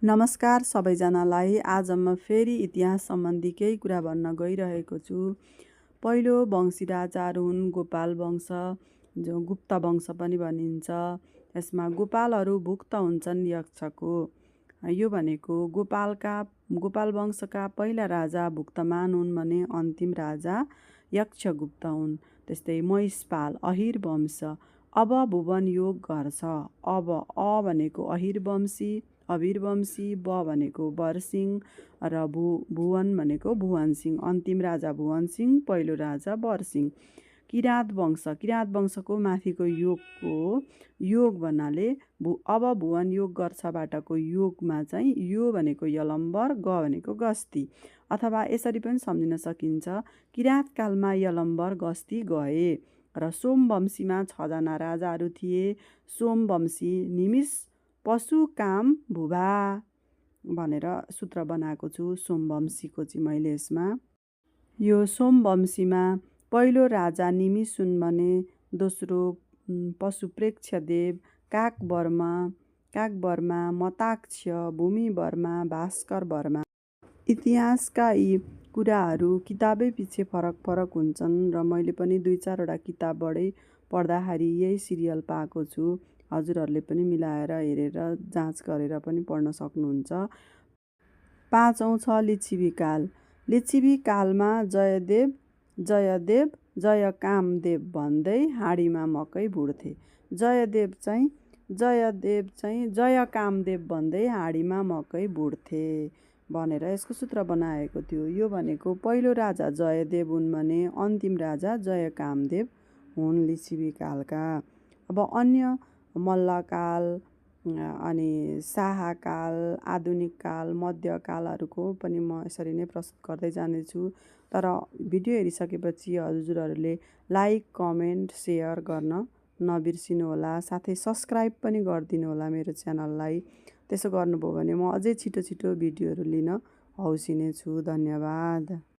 नमस्कार सबैजनालाई। आज म फेरि इतिहास सम्बन्धी केही कुरा भन्न गइरहेको छु। पहिलो वंशी राजाहरू हुन् गोपाल वंश, जो गुप्त वंश पनि भनिन्छ। यसमा गोपालहरू भुक्त हुन्छन् यक्षको। यो भनेको गोपाल वंशका पहिला राजा भुक्तमान हुन् भने अन्तिम राजा यक्षगुप्त हुन्। त्यस्तै महिषपाल अहिर वंश अब भुवन योग गर्छ। अब भनेको अहिरवंशी, अभिरवंशी, ब भनेको बरसिंह र भुवन भनेको भुवनसिंह। अन्तिम राजा भुवनसिंह, पहिलो राजा बरसिंह। किराँत वंशको माथिको योगको योग भन्नाले अब भुवन योग गर्छबाटको योगमा चाहिँ यो भनेको यलम्बर, ग भनेको गस्ती, अथवा यसरी पनि सम्झिन सकिन्छ किराँत कालमा यलम्बर गस्ती गए। र सोमवंशीमा 6 जना राजाहरू थिए। सोमवंशी निमिष पशु काम भुभा भनेर सूत्र बनाएको छु सोमवंशीको चाहिँ मैले यसमा। यो सोमवंशीमा पहिलो राजा निमिष हुन् भने दोस्रो पशुप्रेक्षदेव, काकवर्मा, मताक्ष, भूमिवर्मा, भास्कर वर्मा। इतिहासका यी कुराहरू किताबै पछि फरक हुन्छन् र मैले पनि 2-4वटा किताबबाटै पढ्दाखेरि यही सिरियल पाएको छु। हजुरहरूले पनि मिलाएर हेरेर जाँच गरेर पनि पढ्न सक्नुहुन्छ। 5औं छ लिच्छिवीकाल। लिच्छिवीकालमा जयकामदेव भन्दै हाँडीमा मकै भुड्थे। जयदेव चाहिँ जयकामदेव भन्दै हाँडीमा मकै भुड्थे भनेर यसको सूत्र बनाएको थियो। यो भनेको पहिलो राजा जयदेव हुन् भने अन्तिम राजा जयकामदेव हुन् लिच्छिवीकालका। अब अन्य मल्लकाल अनि शाहकाल, आधुनिक काल, मध्यकालहरूको पनि म यसरी नै प्रस्तुत गर्दै जानेछु। तर भिडियो हेरिसकेपछि हजुरहरूले लाइक, कमेन्ट, सेयर गर्न नबिर्सिनुहोला। साथै सब्सक्राइब पनि गरिदिनु होला मेरो च्यानललाई। त्यसो गर्नुभयो भने म अझै छिटो भिडियोहरू लिन हौसिने छु। धन्यवाद।